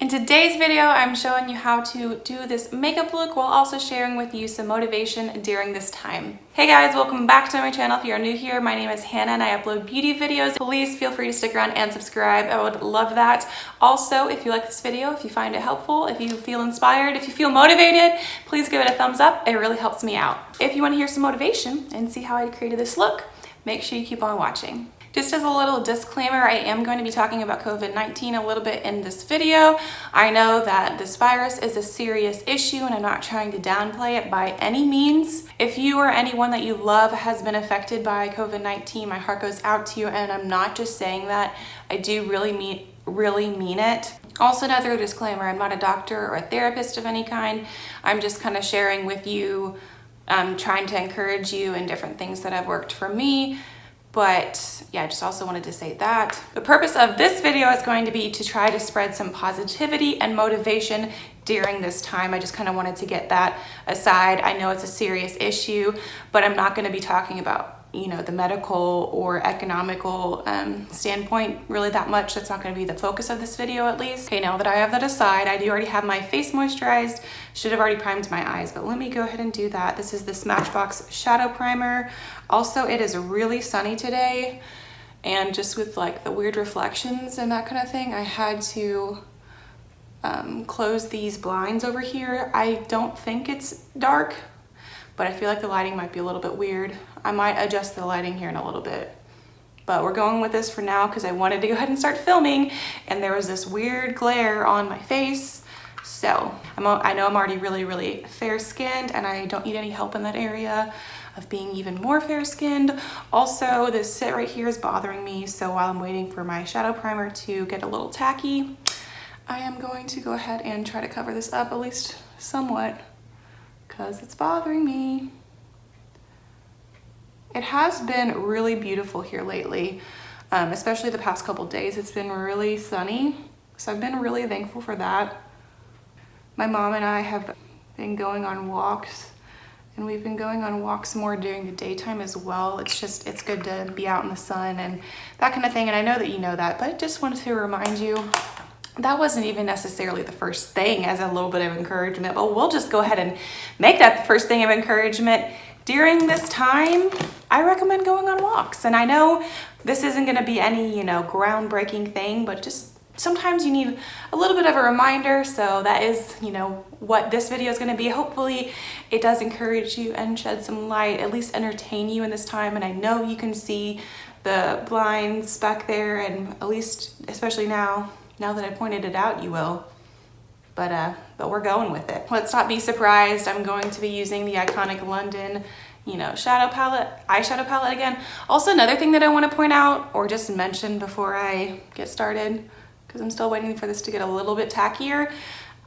In today's video, I'm showing you how to do this makeup look while also sharing with you some motivation during this time. Hey guys, welcome back to my channel. If you're new here, my name is Hannah and I upload beauty videos. Please feel free to stick around and subscribe. I would love that. Also, if you like this video, if you find it helpful, if you feel inspired, if you feel motivated, please give it a thumbs up. It really helps me out. If you want to hear some motivation and see how I created this look, make sure you keep on watching. Just as a little disclaimer, I am going to be talking about COVID-19 a little bit in this video. I know that this virus is a serious issue and I'm not trying to downplay it by any means. If you or anyone that you love has been affected by COVID-19, my heart goes out to you, and I'm not just saying that. I do really mean it. Also, another disclaimer, I'm not a doctor or a therapist of any kind. I'm just kind of sharing with you, trying to encourage you in different things that have worked for me. But yeah, I just also wanted to say that. The purpose of this video is going to be to try to spread some positivity and motivation during this time. I just kind of wanted to get that aside. I know it's a serious issue, but I'm not going to be talking about, you know, the medical or economical standpoint really that much. That's not going to be the focus of this video, at least. Okay, now that I have that aside, I do already have my face moisturized. Should have already primed my eyes, but let me go ahead and do that. This is the Smashbox Shadow Primer. Also, it is really sunny today, and just with like the weird reflections and that kind of thing, I had to close these blinds over here. I don't think it's dark, but I feel like the lighting might be a little bit weird. I might adjust the lighting here in a little bit, but we're going with this for now because I wanted to go ahead and start filming, and there was this weird glare on my face. So I know I'm already really fair skinned, and I don't need any help in that area of being even more fair skinned. Also, this sit right here is bothering me, so while I'm waiting for my shadow primer to get a little tacky, I am going to go ahead and try to cover this up at least somewhat because it's bothering me. It has been really beautiful here lately, especially the past couple days. It's been really sunny, so I've been really thankful for that. My mom and I have been going on walks, and we've been going on walks more during the daytime as well. It's good to be out in the sun and that kind of thing, and I know that you know that, but I just wanted to remind you that wasn't even necessarily the first thing as a little bit of encouragement, but we'll just go ahead and make that the first thing of encouragement. During this time, I recommend going on walks. And I know this isn't gonna be any, groundbreaking thing, but just sometimes you need a little bit of a reminder. So that is, what this video is gonna be. Hopefully it does encourage you and shed some light, at least entertain you in this time. And I know you can see the blinds back there, and at least, especially now that I pointed it out, you will. But we're going with it. Let's not be surprised. I'm going to be using the iconic London, eyeshadow palette again. Also, another thing that I want to point out or just mention before I get started, because I'm still waiting for this to get a little bit tackier.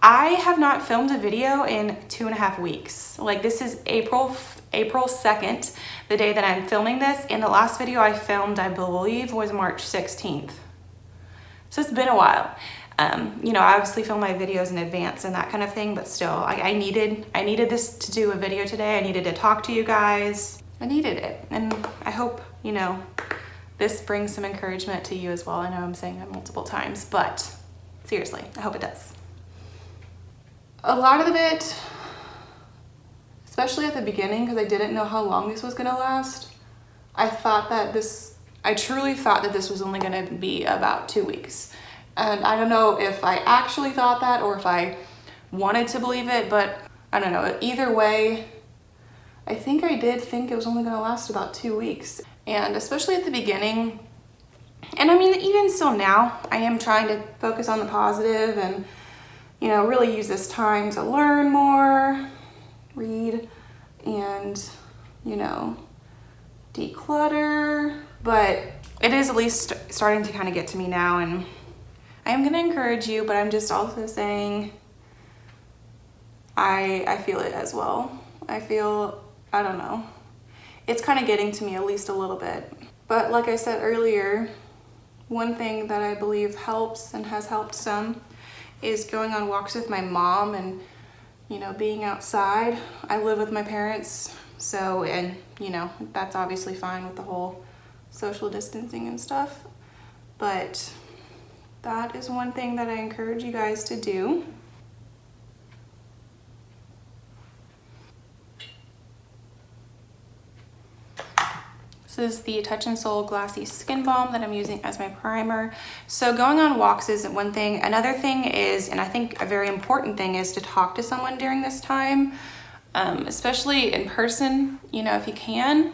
I have not filmed a video in 2.5 weeks. Like, this is April 2nd, the day that I'm filming this. And the last video I filmed, I believe, was March 16th. So it's been a while. I obviously film my videos in advance and that kind of thing, but still, I needed this to do a video today. I needed to talk to you guys. I needed it, and I hope, this brings some encouragement to you as well. I know I'm saying that multiple times, but seriously, I hope it does. A lot of it, especially at the beginning, because I didn't know how long this was gonna last, I truly thought that this was only gonna be about 2 weeks. And I don't know if I actually thought that or if I wanted to believe it, but I don't know. Either way, I think I did think it was only gonna last about 2 weeks. And especially at the beginning, and I mean, even still now, I am trying to focus on the positive and, really use this time to learn more, read, and, declutter. But it is at least starting to kind of get to me now, and I am gonna encourage you, but I'm just also saying I feel it as well. I don't know. It's kind of getting to me at least a little bit. But like I said earlier, one thing that I believe helps and has helped some is going on walks with my mom and, being outside. I live with my parents, so, and, that's obviously fine with the whole social distancing and stuff. But that is one thing that I encourage you guys to do. This is the Touch and Soul Glassy Skin Balm that I'm using as my primer. So going on walks is one thing. Another thing is, and I think a very important thing, is to talk to someone during this time, especially in person, you know, if you can,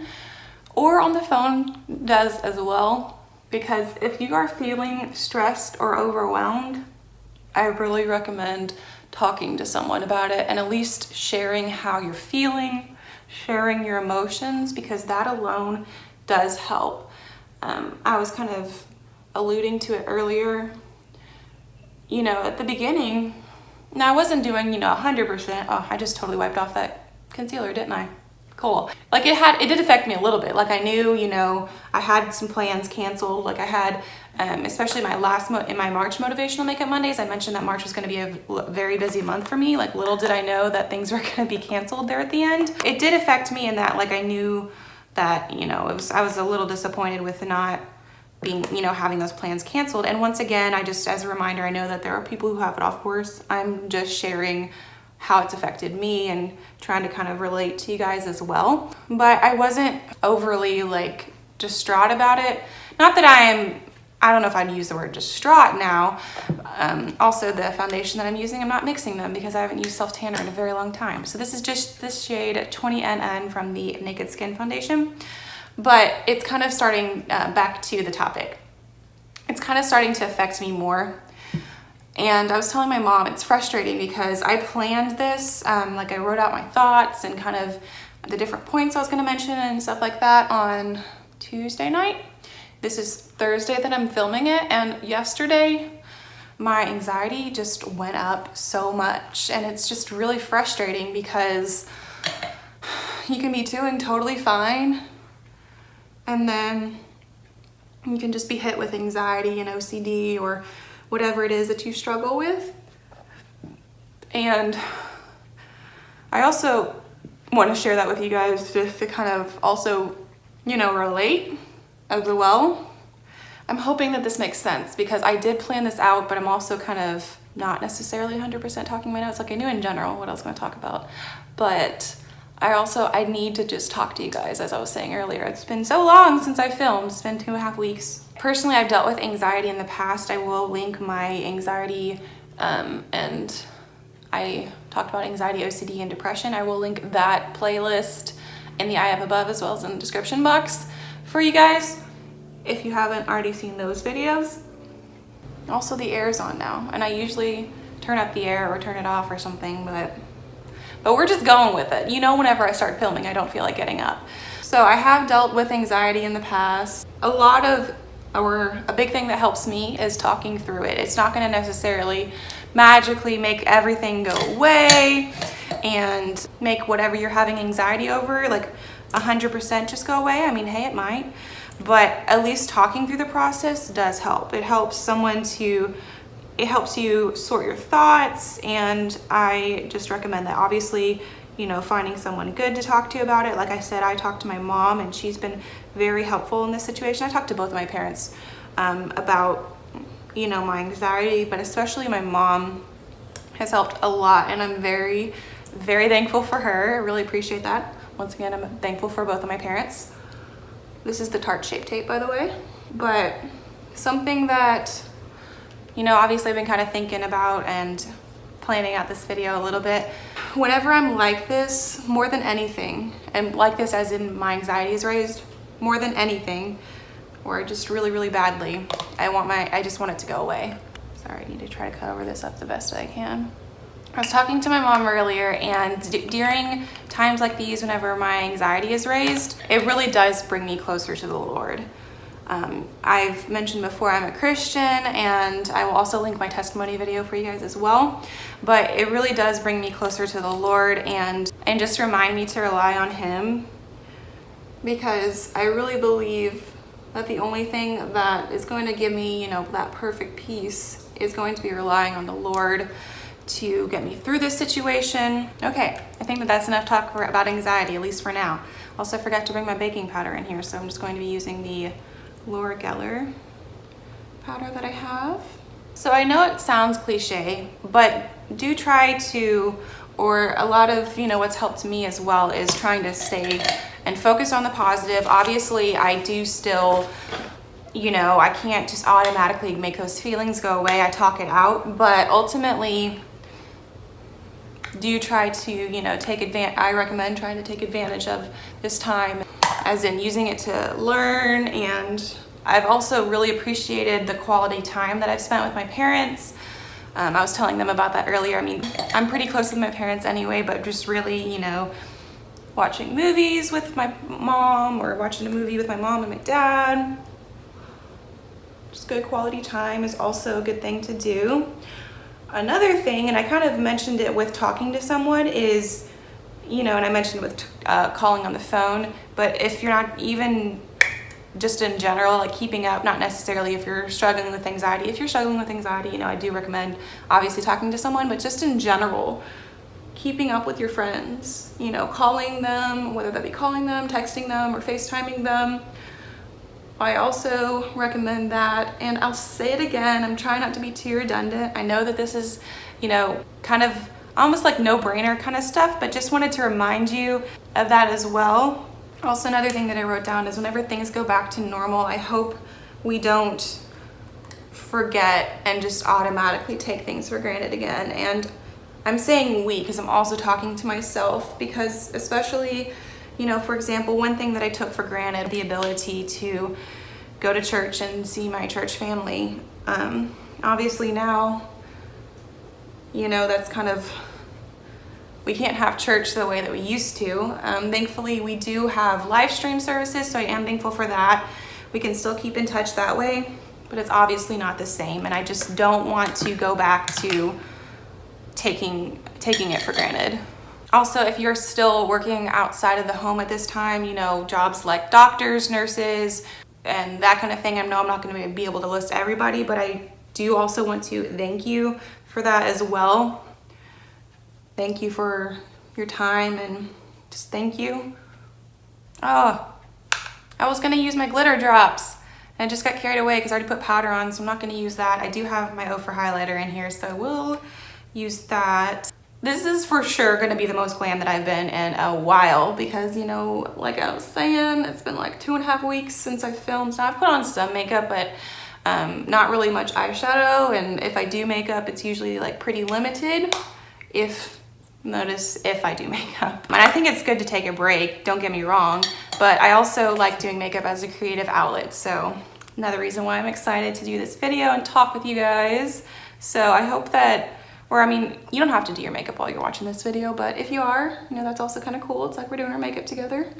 or on the phone does as well. Because if you are feeling stressed or overwhelmed, I really recommend talking to someone about it and at least sharing how you're feeling, sharing your emotions, because that alone does help. I was kind of alluding to it earlier. You know, at the beginning, now I wasn't doing, you know, 100%. Oh, I just totally wiped off that concealer, didn't I? Cool. Like it did affect me a little bit. Like I knew, you know, I had some plans canceled. Like I had, especially my in my March Motivational Makeup Mondays, I mentioned that March was going to be a very busy month for me. Like little did I know that things were going to be canceled there at the end. It did affect me in that, like I knew that, you know, I was a little disappointed with not being, you know, having those plans canceled. And once again, I just, as a reminder, I know that there are people who have it off worse. I'm just sharing how it's affected me and trying to kind of relate to you guys as well. But I wasn't overly like distraught about it. Not that I don't know if I'd use the word distraught now. Also the foundation that I'm using, I'm not mixing them because I haven't used self tanner in a very long time. So this is just this shade 20NN from the Naked Skin foundation. But it's kind of starting back to the topic. It's kind of starting to affect me more. And I was telling my mom, it's frustrating because I planned this, like I wrote out my thoughts and kind of the different points I was gonna mention and stuff like that on Tuesday night. This is Thursday that I'm filming it, and yesterday my anxiety just went up so much, and it's just really frustrating because you can be doing totally fine and then you can just be hit with anxiety and OCD or whatever it is that you struggle with. And I also want to share that with you guys just to kind of also, you know, relate as well. I'm hoping that this makes sense because I did plan this out, but I'm also kind of not necessarily 100% talking my notes like I knew in general what I was going to talk about. But I need to just talk to you guys, as I was saying earlier. It's been so long since I filmed. It's been 2.5 weeks. Personally, I've dealt with anxiety in the past. I will link my anxiety, and I talked about anxiety, OCD, and depression. I will link that playlist in the eye up above as well as in the description box for you guys if you haven't already seen those videos. Also, the air's on now, and I usually turn up the air or turn it off or something, but we're just going with it. You know, whenever I start filming, I don't feel like getting up. So I have dealt with anxiety in the past. A big thing that helps me is talking through it. It's not gonna necessarily magically make everything go away and make whatever you're having anxiety over like 100% just go away. I mean, hey, it might, but at least talking through the process does help. It helps you sort your thoughts, and I just recommend that. Obviously, you know, finding someone good to talk to about it. Like I said, I talked to my mom and she's been very helpful in this situation. I talked to both of my parents about, you know, my anxiety, but especially my mom has helped a lot, and I'm very, very thankful for her. I really appreciate that. Once again, I'm thankful for both of my parents. This is the Tarte Shape Tape, by the way. But something that, you know, obviously I've been kind of thinking about and planning out this video a little bit. Whenever I'm like this, more than anything, and like this as in my anxiety is raised, more than anything, or just really, really badly, I just want it to go away. Sorry, I need to try to cover this up the best I can. I was talking to my mom earlier, and during times like these, whenever my anxiety is raised, it really does bring me closer to the Lord. I've mentioned before I'm a Christian, and I will also link my testimony video for you guys as well, but it really does bring me closer to the Lord and just remind me to rely on Him, because I really believe that the only thing that is going to give me, you know, that perfect peace is going to be relying on the Lord to get me through this situation. Okay, I think that's enough talk about anxiety, at least for now. Also, I forgot to bring my baking powder in here, so I'm just going to be using the Laura Geller powder that I have. So I know it sounds cliche, but do try to, or a lot of, what's helped me as well is trying to stay and focus on the positive. Obviously, I do still, I can't just automatically make those feelings go away. I talk it out, but ultimately, do try to, take advantage. I recommend trying to take advantage of this time, as in using it to learn. And I've also really appreciated the quality time that I've spent with my parents. I was telling them about that earlier. I mean, I'm pretty close with my parents anyway, but just really, watching movies with my mom, or watching a movie with my mom and my dad. Just good quality time is also a good thing to do. Another thing, and I kind of mentioned it with talking to someone, is, and I mentioned with calling on the phone, but if you're not, even just in general, like keeping up, not necessarily if you're struggling with anxiety. If you're struggling with anxiety, I do recommend obviously talking to someone, but just in general, keeping up with your friends, calling them, whether that be calling them, texting them, or FaceTiming them. I also recommend that, and I'll say it again, I'm trying not to be too redundant. I know that this is, kind of almost like no-brainer kind of stuff, but just wanted to remind you of that as well. Also, another thing that I wrote down is whenever things go back to normal, I hope we don't forget and just automatically take things for granted again. And I'm saying we because I'm also talking to myself, because especially, for example, one thing that I took for granted, the ability to go to church and see my church family. Obviously now, that's kind of, we can't have church the way that we used to. Thankfully, we do have live stream services, so I am thankful for that. We can still keep in touch that way, but it's obviously not the same, and I just don't want to go back to taking it for granted. Also, if you're still working outside of the home at this time, jobs like doctors, nurses, and that kind of thing, I know I'm not going to be able to list everybody, but I do also want to thank you for that as well. Thank you for your time, and just thank you. Oh, I was going to use my glitter drops, and I just got carried away because I already put powder on, so I'm not going to use that. I do have my O for highlighter in here, so I will use that. This is for sure going to be the most glam that I've been in a while, because, like I was saying, it's been like 2.5 weeks since I filmed. Now I've put on some makeup, but not really much eyeshadow, and if I do makeup, it's usually like pretty limited, if I do makeup. And I think it's good to take a break, don't get me wrong, but I also like doing makeup as a creative outlet, so another reason why I'm excited to do this video and talk with you guys. So I hope that, you don't have to do your makeup while you're watching this video, but if you are, that's also kind of cool. It's like we're doing our makeup together,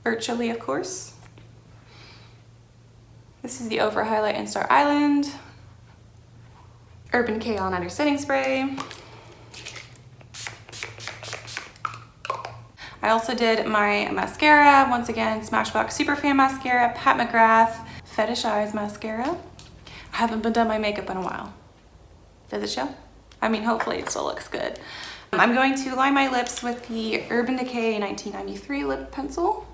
virtually, of course. This is the Over Highlight in Star Island, Urban Decay All-Nighter Setting Spray. I also did my mascara, once again, Smashbox Superfan Mascara, Pat McGrath Fetish Eyes Mascara. I haven't been done my makeup in a while. Does it show? Hopefully it still looks good. I'm going to line my lips with the Urban Decay 1993 lip pencil.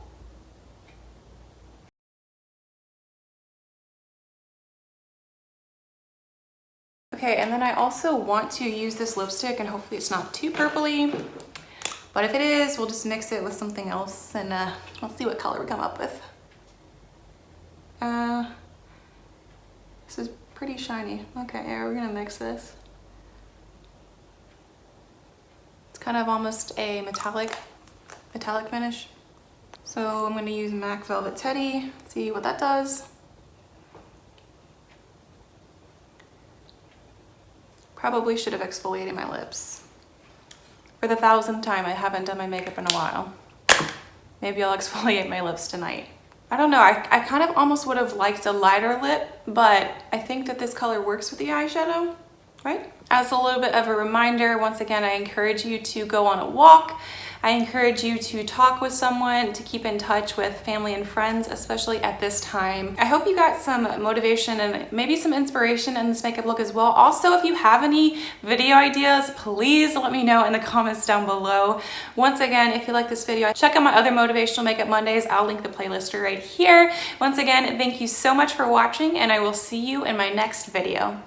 Okay, and then I also want to use this lipstick, and hopefully it's not too purpley, but if it is, we'll just mix it with something else, and let's see what color we come up with. This is pretty shiny. Okay, yeah, we're gonna mix this. Kind of almost a metallic finish. So I'm going to use MAC Velvet Teddy, see what that does. Probably should have exfoliated my lips. For the 1000th time, I haven't done my makeup in a while. Maybe I'll exfoliate my lips tonight. I don't know, I kind of almost would have liked a lighter lip, but I think that this color works with the eyeshadow, right? As a little bit of a reminder, once again, I encourage you to go on a walk. I encourage you to talk with someone, to keep in touch with family and friends, especially at this time. I hope you got some motivation and maybe some inspiration in this makeup look as well. Also, if you have any video ideas, please let me know in the comments down below. Once again, if you like this video, check out my other Motivational Makeup Mondays. I'll link the playlist right here. Once again, thank you so much for watching, and I will see you in my next video.